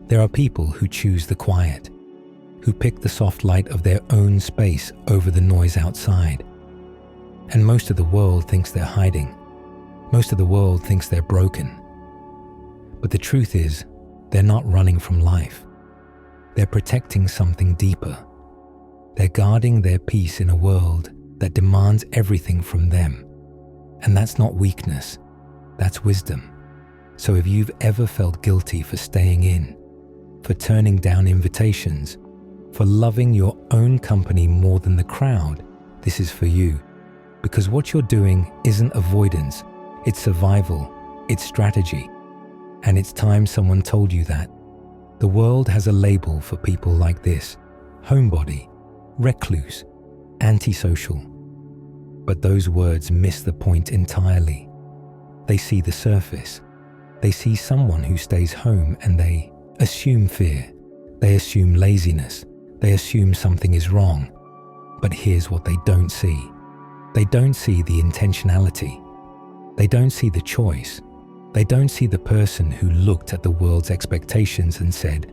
There are people who choose the quiet, who pick the soft light of their own space over the noise outside. And most of the world thinks they're hiding. Most of the world thinks they're broken. But the truth is, they're not running from life. They're protecting something deeper. They're guarding their peace in a world that demands everything from them. And that's not weakness, that's wisdom. So if you've ever felt guilty for staying in, for turning down invitations, for loving your own company more than the crowd, this is for you. Because what you're doing isn't avoidance, it's survival, it's strategy. And it's time someone told you that. The world has a label for people like this: homebody, recluse, antisocial. But those words miss the point entirely. They see the surface. They see someone who stays home and they assume fear. They assume laziness. They assume something is wrong. But here's what they don't see. They don't see the intentionality. They don't see the choice. They don't see the person who looked at the world's expectations and said,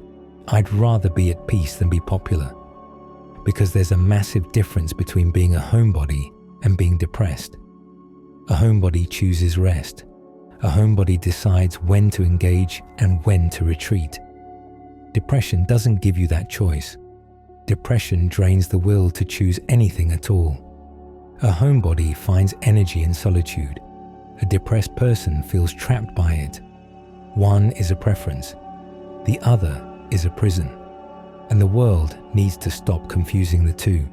"I'd rather be at peace than be popular." Because there's a massive difference between being a homebody and being depressed. A homebody chooses rest. A homebody decides when to engage and when to retreat. Depression doesn't give you that choice. Depression drains the will to choose anything at all. A homebody finds energy in solitude. A depressed person feels trapped by it. One is a preference. The other is a prison. And the world needs to stop confusing the two.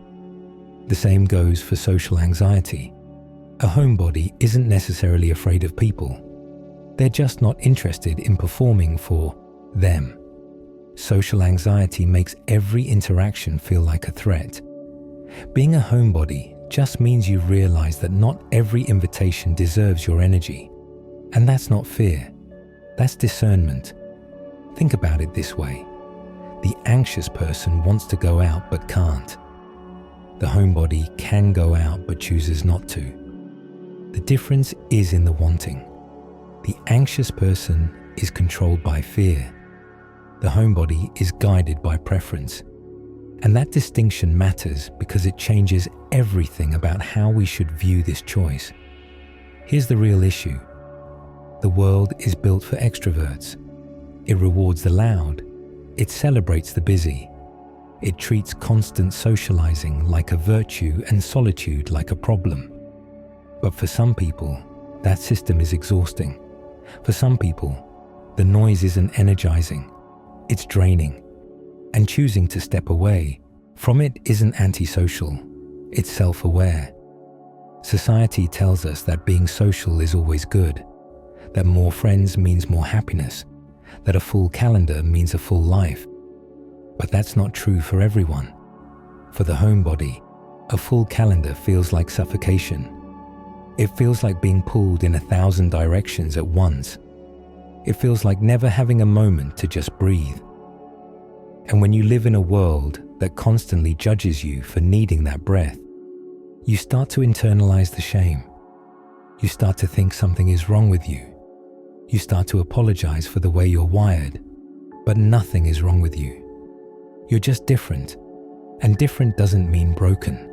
The same goes for social anxiety. A homebody isn't necessarily afraid of people. They're just not interested in performing for them. Social anxiety makes every interaction feel like a threat. Being a homebody just means you realize that not every invitation deserves your energy. And that's not fear. That's discernment. Think about it this way. The anxious person wants to go out but can't. The homebody can go out but chooses not to. The difference is in the wanting. The anxious person is controlled by fear. The homebody is guided by preference. And that distinction matters because it changes everything about how we should view this choice. Here's the real issue. The world is built for extroverts. It rewards the loud. It celebrates the busy. It treats constant socializing like a virtue and solitude like a problem. But for some people, that system is exhausting. For some people, the noise isn't energizing. It's draining. And choosing to step away from it isn't antisocial, it's self-aware. Society tells us that being social is always good, that more friends means more happiness, that a full calendar means a full life. But that's not true for everyone. For the homebody, a full calendar feels like suffocation. It feels like being pulled in 1,000 directions at once. It feels like never having a moment to just breathe. And when you live in a world that constantly judges you for needing that breath, you start to internalize the shame. You start to think something is wrong with you. You start to apologize for the way you're wired, but nothing is wrong with you. You're just different, and different doesn't mean broken.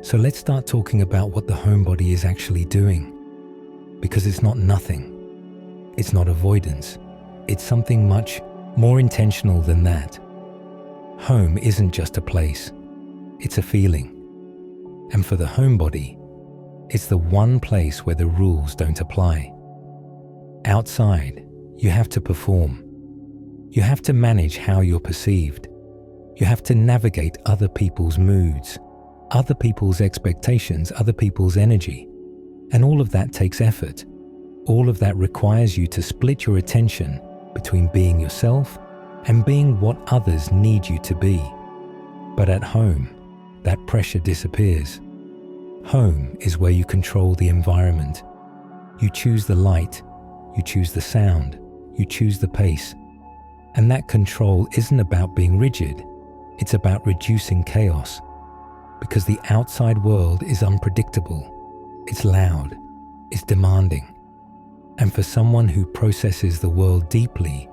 So let's start talking about what the homebody is actually doing. Because it's not nothing. It's not avoidance. It's something much more intentional than that. Home isn't just a place, it's a feeling. And for the homebody, it's the one place where the rules don't apply. Outside, you have to perform. You have to manage how you're perceived. You have to navigate other people's moods, other people's expectations, other people's energy. And all of that takes effort. All of that requires you to split your attention between being yourself and being what others need you to be. But at home, that pressure disappears. Home is where you control the environment. You choose the light, you choose the sound, you choose the pace. And that control isn't about being rigid, it's about reducing chaos. Because the outside world is unpredictable, it's loud, it's demanding. And for someone who processes the world deeply,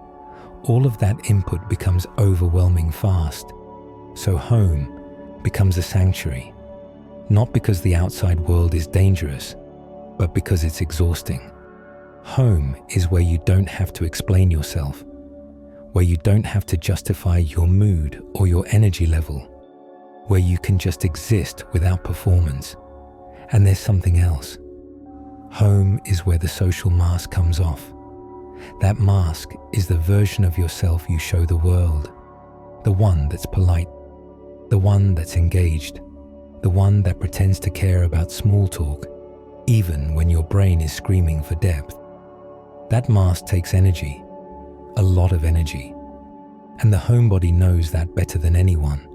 all of that input becomes overwhelming fast. So home becomes a sanctuary, not because the outside world is dangerous, but because it's exhausting. Home is where you don't have to explain yourself, where you don't have to justify your mood or your energy level, where you can just exist without performance. And there's something else. Home is where the social mask comes off. That mask is the version of yourself you show the world, the one that's polite, the one that's engaged, the one that pretends to care about small talk, even when your brain is screaming for depth. That mask takes energy, a lot of energy, and the homebody knows that better than anyone.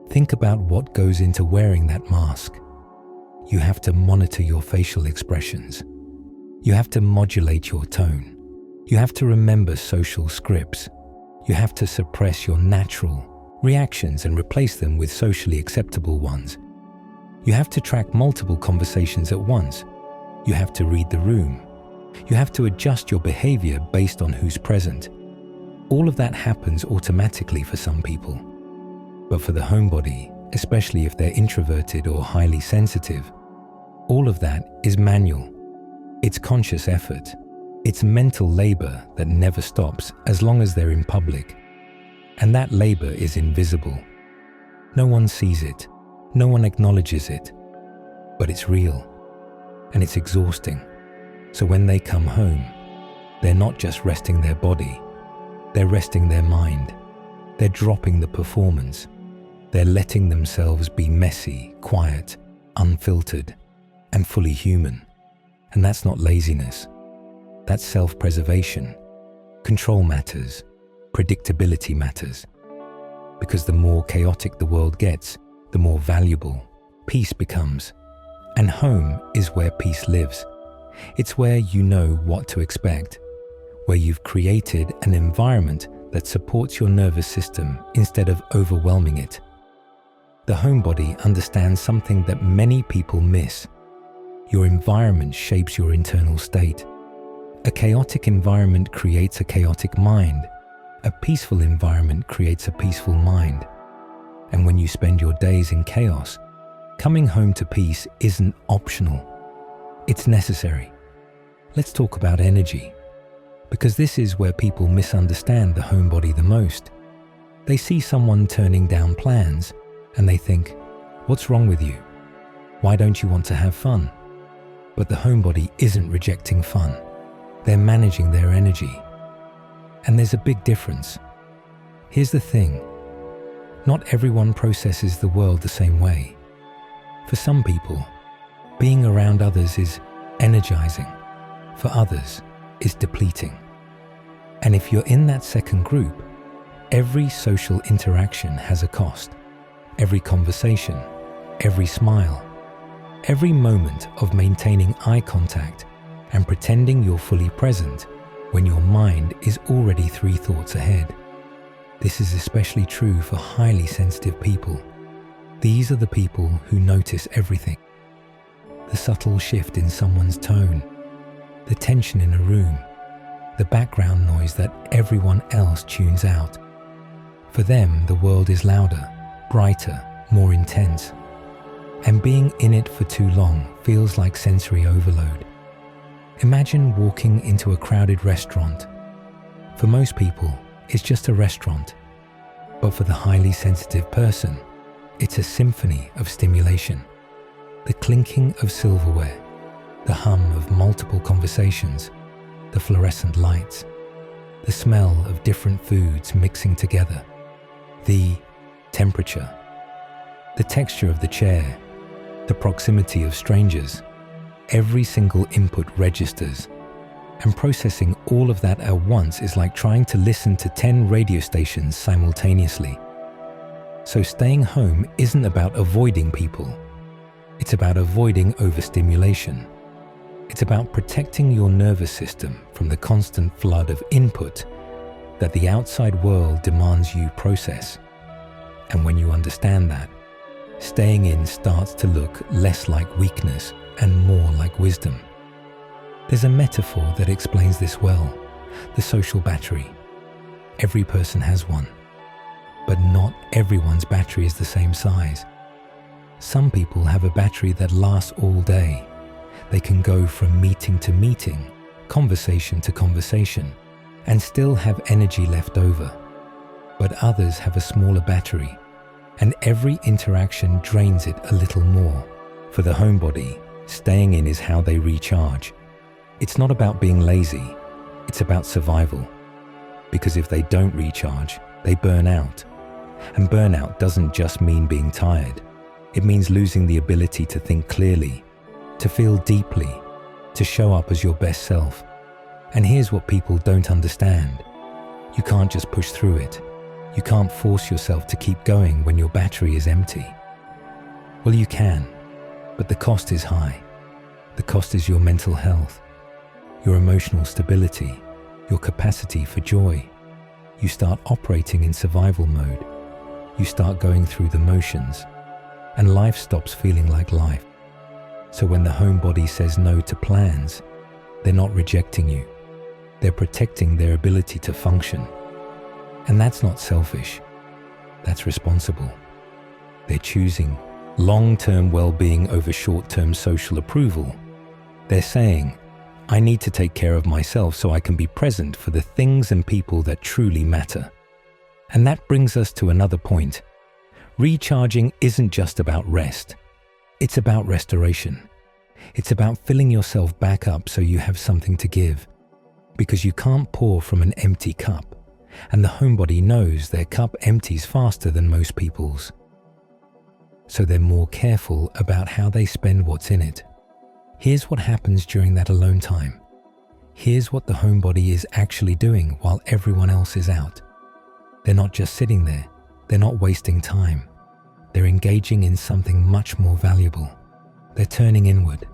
Think about what goes into wearing that mask. You have to monitor your facial expressions. You have to modulate your tone. You have to remember social scripts. You have to suppress your natural reactions and replace them with socially acceptable ones. You have to track multiple conversations at once. You have to read the room. You have to adjust your behavior based on who's present. All of that happens automatically for some people. But for the homebody, especially if they're introverted or highly sensitive, all of that is manual. It's conscious effort. It's mental labor that never stops as long as they're in public. And that labor is invisible. No one sees it. No one acknowledges it. But it's real. And it's exhausting. So when they come home, they're not just resting their body. They're resting their mind. They're dropping the performance. They're letting themselves be messy, quiet, unfiltered, and fully human. And that's not laziness. That's self-preservation. Control matters. Predictability matters. Because the more chaotic the world gets, the more valuable peace becomes. And home is where peace lives. It's where you know what to expect, where you've created an environment that supports your nervous system instead of overwhelming it. The homebody understands something that many people miss. Your environment shapes your internal state. A chaotic environment creates a chaotic mind. A peaceful environment creates a peaceful mind. And when you spend your days in chaos, coming home to peace isn't optional. It's necessary. Let's talk about energy, because this is where people misunderstand the homebody the most. They see someone turning down plans and they think, what's wrong with you? Why don't you want to have fun? But the homebody isn't rejecting fun. They're managing their energy. And there's a big difference. Here's the thing. Not everyone processes the world the same way. For some people, being around others is energizing. For others, is depleting. And if you're in that second group, every social interaction has a cost. Every conversation, every smile, every moment of maintaining eye contact and pretending you're fully present when your mind is already 3 thoughts ahead. This is especially true for highly sensitive people. These are the people who notice everything. The subtle shift in someone's tone, the tension in a room, the background noise that everyone else tunes out. For them, the world is louder, brighter, more intense. And being in it for too long feels like sensory overload. Imagine walking into a crowded restaurant. For most people, it's just a restaurant. But for the highly sensitive person, it's a symphony of stimulation. The clinking of silverware, the hum of multiple conversations, the fluorescent lights, the smell of different foods mixing together, the temperature, the texture of the chair, the proximity of strangers. Every single input registers, and processing all of that at once is like trying to listen to 10 radio stations simultaneously. So staying home isn't about avoiding people. It's about avoiding overstimulation. It's about protecting your nervous system from the constant flood of input that the outside world demands you process. And when you understand that, staying in starts to look less like weakness and more like wisdom. There's a metaphor that explains this well: the social battery. Every person has one. But not everyone's battery is the same size. Some people have a battery that lasts all day. They can go from meeting to meeting, conversation to conversation, and still have energy left over. But others have a smaller battery, and every interaction drains it a little more. For the homebody, staying in is how they recharge. It's not about being lazy, it's about survival. Because if they don't recharge, they burn out. And burnout doesn't just mean being tired. It means losing the ability to think clearly, to feel deeply, to show up as your best self. And here's what people don't understand. You can't just push through it. You can't force yourself to keep going when your battery is empty. Well, you can, but the cost is high. The cost is your mental health, your emotional stability, your capacity for joy. You start operating in survival mode. You start going through the motions, and life stops feeling like life. So when the homebody says no to plans, they're not rejecting you. They're protecting their ability to function. And that's not selfish. That's responsible. They're choosing long-term well-being over short-term social approval. They're saying, I need to take care of myself so I can be present for the things and people that truly matter. And that brings us to another point. Recharging isn't just about rest. It's about restoration. It's about filling yourself back up so you have something to give. Because you can't pour from an empty cup. And the homebody knows their cup empties faster than most people's. So they're more careful about how they spend what's in it. Here's what happens during that alone time. Here's what the homebody is actually doing while everyone else is out. They're not just sitting there. They're not wasting time. They're engaging in something much more valuable. They're turning inward.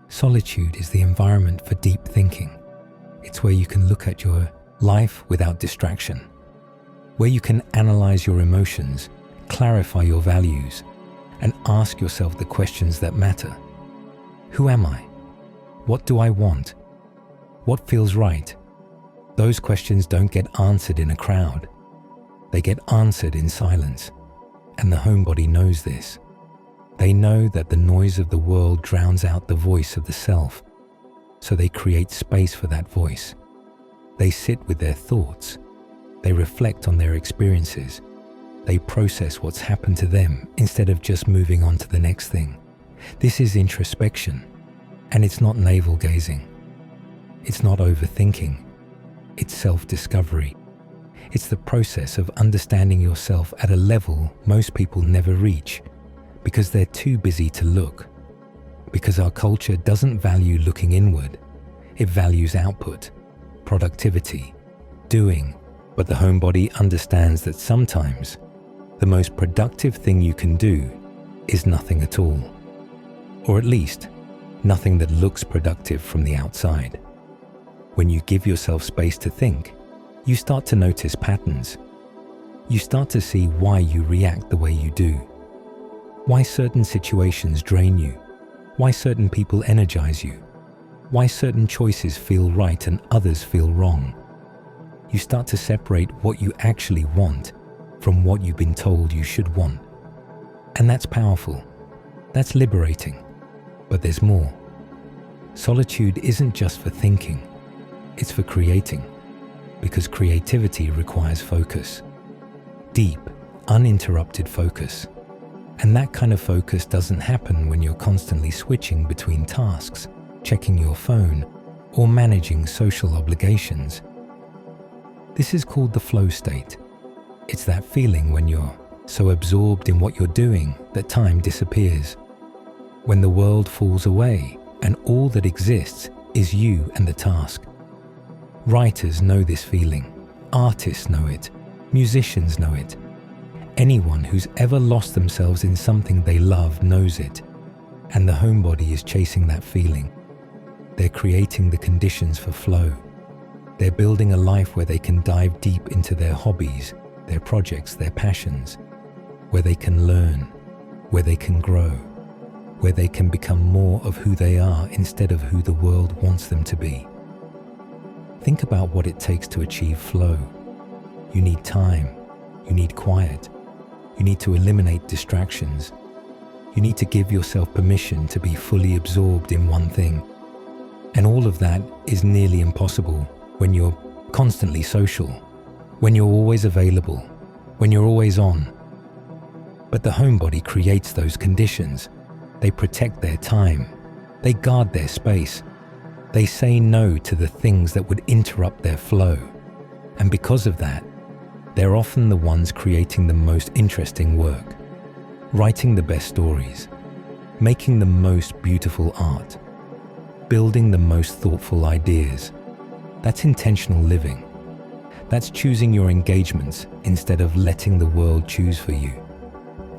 Solitude is the environment for deep thinking. It's where you can look at your life without distraction, where you can analyze your emotions, clarify your values, and ask yourself the questions that matter. Who am I? What do I want? What feels right? Those questions don't get answered in a crowd. They get answered in silence. And the homebody knows this. They know that the noise of the world drowns out the voice of the self. So they create space for that voice. They sit with their thoughts. They reflect on their experiences. They process what's happened to them instead of just moving on to the next thing. This is introspection. And it's not navel-gazing. It's not overthinking. It's self-discovery. It's the process of understanding yourself at a level most people never reach because they're too busy to look. Because our culture doesn't value looking inward. It values output, productivity, doing. But the homebody understands that sometimes the most productive thing you can do is nothing at all. Or at least, nothing that looks productive from the outside. When you give yourself space to think, you start to notice patterns. You start to see why you react the way you do. Why certain situations drain you. Why certain people energize you. Why certain choices feel right and others feel wrong. You start to separate what you actually want from what you've been told you should want. And that's powerful. That's liberating. But there's more. Solitude isn't just for thinking. It's for creating. Because creativity requires focus. Deep, uninterrupted focus. And that kind of focus doesn't happen when you're constantly switching between tasks, checking your phone, or managing social obligations. This is called the flow state. It's that feeling when you're so absorbed in what you're doing that time disappears. When the world falls away and all that exists is you and the task. Writers know this feeling. Artists know it. Musicians know it. Anyone who's ever lost themselves in something they love knows it. And the homebody is chasing that feeling. They're creating the conditions for flow. They're building a life where they can dive deep into their hobbies, their projects, their passions, where they can learn, where they can grow, where they can become more of who they are instead of who the world wants them to be. Think about what it takes to achieve flow. You need time. You need quiet. You need to eliminate distractions. You need to give yourself permission to be fully absorbed in one thing. And all of that is nearly impossible when you're constantly social, when you're always available, when you're always on. But the homebody creates those conditions. They protect their time. They guard their space. They say no to the things that would interrupt their flow. And because of that, they're often the ones creating the most interesting work, writing the best stories, making the most beautiful art, building the most thoughtful ideas. That's intentional living. That's choosing your engagements instead of letting the world choose for you.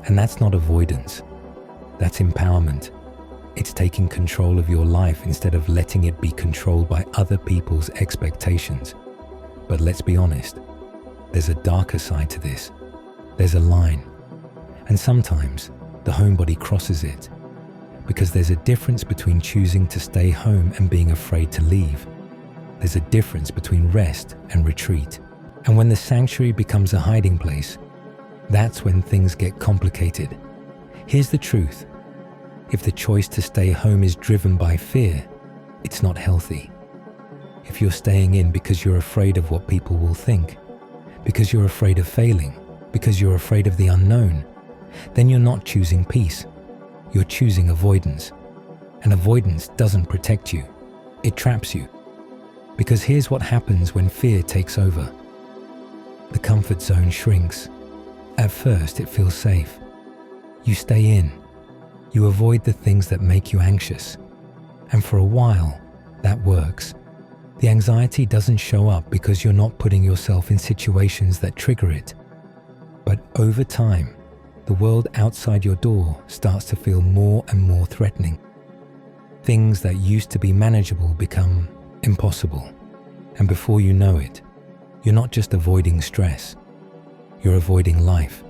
And that's not avoidance. That's empowerment. It's taking control of your life instead of letting it be controlled by other people's expectations. But let's be honest, there's a darker side to this. There's a line. And sometimes the homebody crosses it, because there's a difference between choosing to stay home and being afraid to leave. There's a difference between rest and retreat. And when the sanctuary becomes a hiding place, that's when things get complicated. Here's the truth. If the choice to stay home is driven by fear, it's not healthy. If you're staying in because you're afraid of what people will think, because you're afraid of failing, because you're afraid of the unknown, then you're not choosing peace. You're choosing avoidance. And avoidance doesn't protect you. It traps you. Because here's what happens when fear takes over. The comfort zone shrinks. At first, it feels safe. You stay in. You avoid the things that make you anxious. And for a while, that works. The anxiety doesn't show up because you're not putting yourself in situations that trigger it. But over time, the world outside your door starts to feel more and more threatening. Things that used to be manageable become impossible. And before you know it, you're not just avoiding stress, you're avoiding life.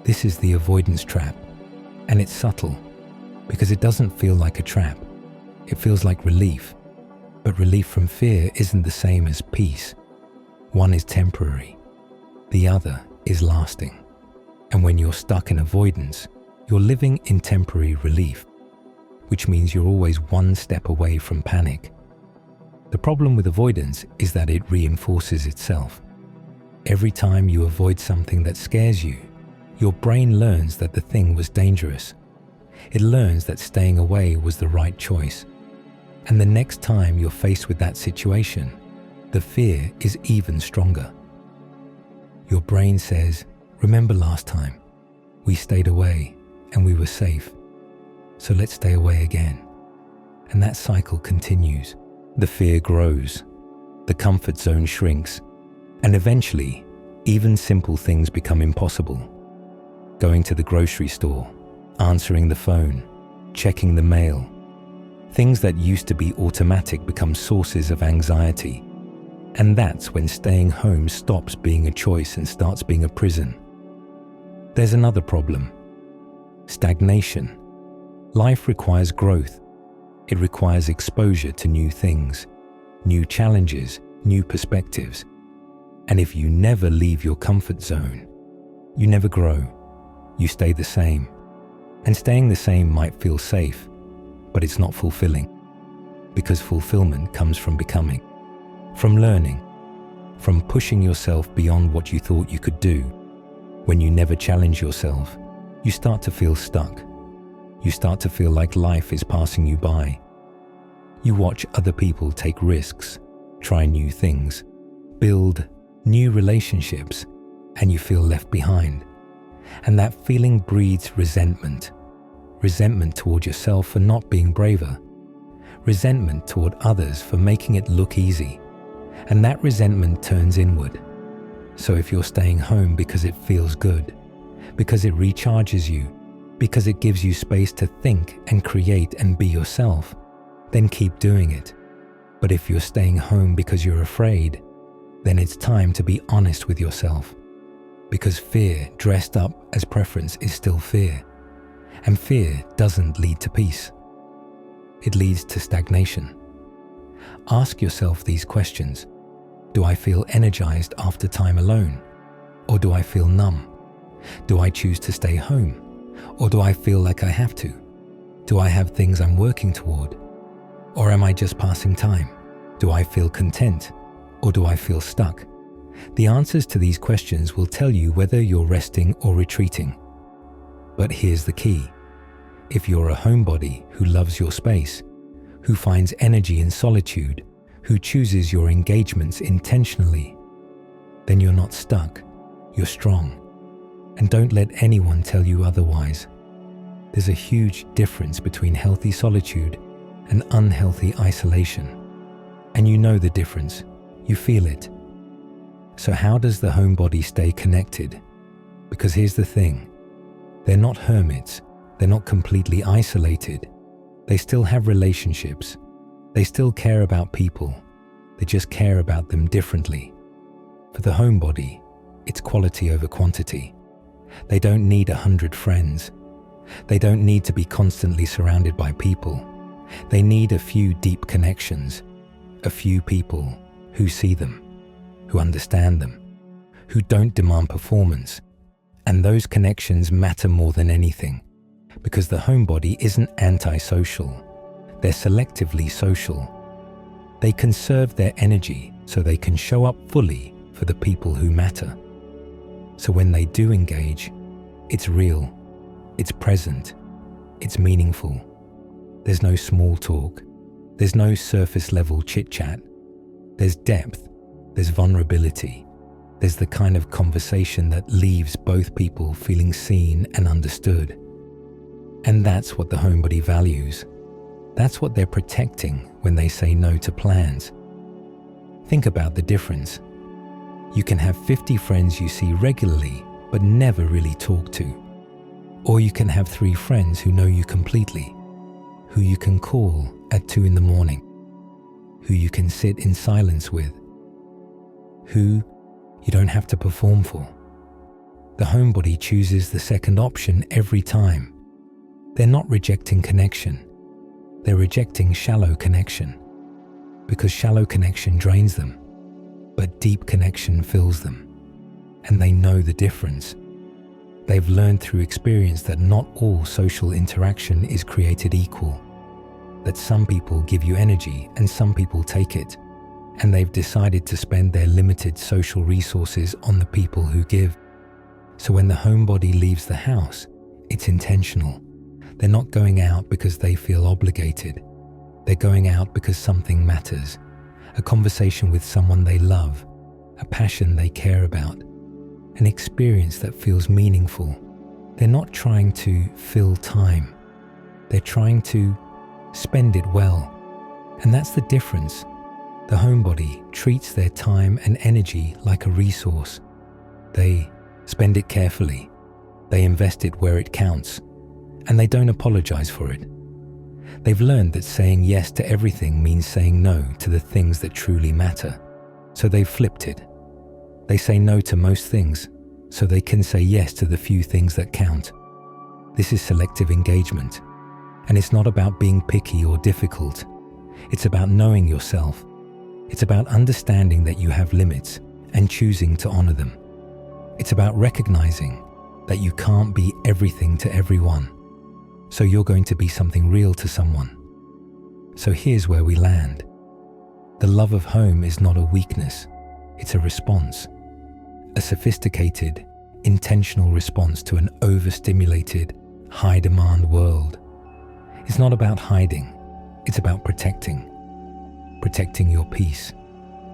This is the avoidance trap. And it's subtle, because it doesn't feel like a trap. It feels like relief. But relief from fear isn't the same as peace. One is temporary. The other is lasting. And when you're stuck in avoidance, you're living in temporary relief, which means you're always one step away from panic. The problem with avoidance is that it reinforces itself. Every time you avoid something that scares you, your brain learns that the thing was dangerous. It learns that staying away was the right choice. And the next time you're faced with that situation, the fear is even stronger. Your brain says, "Remember last time? We stayed away and we were safe. So let's stay away again." And that cycle continues. The fear grows. The comfort zone shrinks. And eventually, even simple things become impossible. Going to the grocery store, answering the phone, checking the mail. Things that used to be automatic become sources of anxiety. And that's when staying home stops being a choice and starts being a prison. There's another problem. Stagnation. Life requires growth. It requires exposure to new things, new challenges, new perspectives. And if you never leave your comfort zone, you never grow. You stay the same. And staying the same might feel safe, but it's not fulfilling. Because fulfillment comes from becoming, from learning, from pushing yourself beyond what you thought you could do. When you never challenge yourself, you start to feel stuck. You start to feel like life is passing you by. You watch other people take risks, try new things, build new relationships, and you feel left behind. And that feeling breeds resentment. Resentment toward yourself for not being braver. Resentment toward others for making it look easy. And that resentment turns inward. So if you're staying home because it feels good, because it recharges you, because it gives you space to think and create and be yourself, then keep doing it. But if you're staying home because you're afraid, then it's time to be honest with yourself. Because fear dressed up as preference is still fear. And fear doesn't lead to peace. It leads to stagnation. Ask yourself these questions. Do I feel energized after time alone? Or do I feel numb? Do I choose to stay home? Or do I feel like I have to? Do I have things I'm working toward? Or am I just passing time? Do I feel content? Or do I feel stuck? The answers to these questions will tell you whether you're resting or retreating. But here's the key. If you're a homebody who loves your space, who finds energy in solitude, who chooses your engagements intentionally, then you're not stuck, you're strong. And don't let anyone tell you otherwise. There's a huge difference between healthy solitude and unhealthy isolation. And you know the difference, you feel it. So how does the homebody stay connected? Because here's the thing, they're not hermits, they're not completely isolated. They still have relationships. They still care about people. They just care about them differently. For the homebody, it's quality over quantity. They don't need 100 friends. They don't need to be constantly surrounded by people. They need a few deep connections, a few people who see them, who understand them, who don't demand performance. And those connections matter more than anything, because the homebody isn't antisocial. They're selectively social. They conserve their energy so they can show up fully for the people who matter. So when they do engage, it's real, it's present, it's meaningful. There's no small talk. There's no surface level chit-chat. There's depth, there's vulnerability. There's the kind of conversation that leaves both people feeling seen and understood. And that's what the homebody values. That's what they're protecting when they say no to plans. Think about the difference. You can have 50 friends you see regularly but never really talk to. Or you can have 3 friends who know you completely, who you can call at 2 a.m, who you can sit in silence with, who you don't have to perform for. The homebody chooses the second option every time. They're not rejecting connection. They're rejecting shallow connection, because shallow connection drains them, but deep connection fills them. And they know the difference. They've learned through experience that not all social interaction is created equal, that some people give you energy and some people take it, and they've decided to spend their limited social resources on the people who give. So when the homebody leaves the house, it's intentional. They're not going out because they feel obligated. They're going out because something matters, a conversation with someone they love, a passion they care about, an experience that feels meaningful. They're not trying to fill time. They're trying to spend it well. And that's the difference. The homebody treats their time and energy like a resource. They spend it carefully. They invest it where it counts. And they don't apologize for it. They've learned that saying yes to everything means saying no to the things that truly matter. So they've flipped it. They say no to most things, so they can say yes to the few things that count. This is selective engagement. And it's not about being picky or difficult. It's about knowing yourself. It's about understanding that you have limits and choosing to honor them. It's about recognizing that you can't be everything to everyone. So you're going to be something real to someone. So here's where we land. The love of home is not a weakness. It's a response. A sophisticated, intentional response to an overstimulated, high-demand world. It's not about hiding. It's about protecting. Protecting your peace,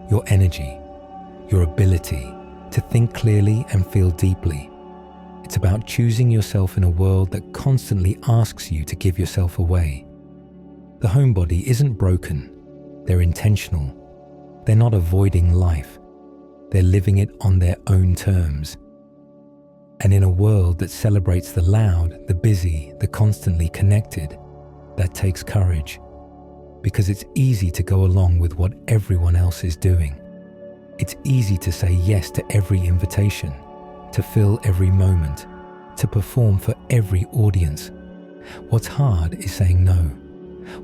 your energy, your ability to think clearly and feel deeply. It's about choosing yourself in a world that constantly asks you to give yourself away. The homebody isn't broken. They're intentional. They're not avoiding life. They're living it on their own terms. And in a world that celebrates the loud, the busy, the constantly connected, that takes courage. Because it's easy to go along with what everyone else is doing. It's easy to say yes to every invitation, to fill every moment, to perform for every audience. What's hard is saying no.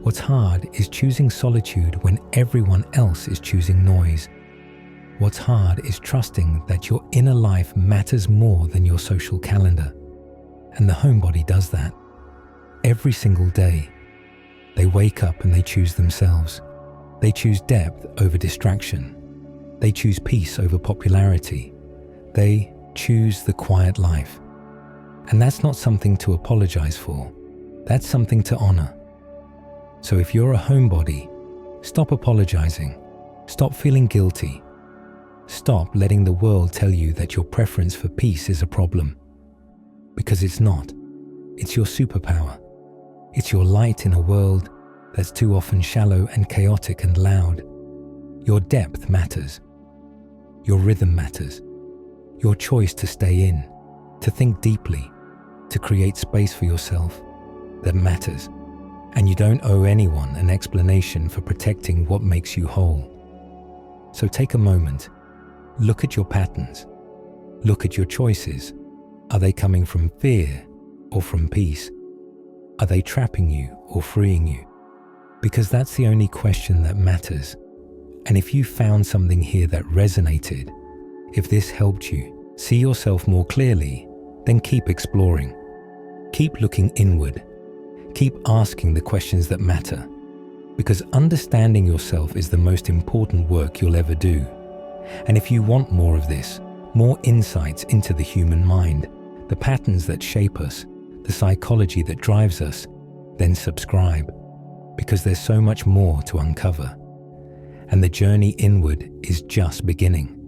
What's hard is choosing solitude when everyone else is choosing noise. What's hard is trusting that your inner life matters more than your social calendar. And the homebody does that. Every single day, they wake up and they choose themselves. They choose depth over distraction. They choose peace over popularity. They choose the quiet life. And that's not something to apologize for. That's something to honor. So if you're a homebody, stop apologizing. Stop feeling guilty. Stop letting the world tell you that your preference for peace is a problem. Because it's not. It's your superpower. It's your light in a world that's too often shallow and chaotic and loud. Your depth matters. Your rhythm matters. Your choice to stay in, to think deeply, to create space for yourself, that matters. And you don't owe anyone an explanation for protecting what makes you whole. So take a moment. Look at your patterns. Look at your choices. Are they coming from fear or from peace? Are they trapping you or freeing you? Because that's the only question that matters. And if you found something here that resonated, if this helped you see yourself more clearly, then keep exploring. Keep looking inward. Keep asking the questions that matter. Because understanding yourself is the most important work you'll ever do. And if you want more of this, more insights into the human mind, the patterns that shape us, the psychology that drives us, then subscribe, because there's so much more to uncover. And the journey inward is just beginning.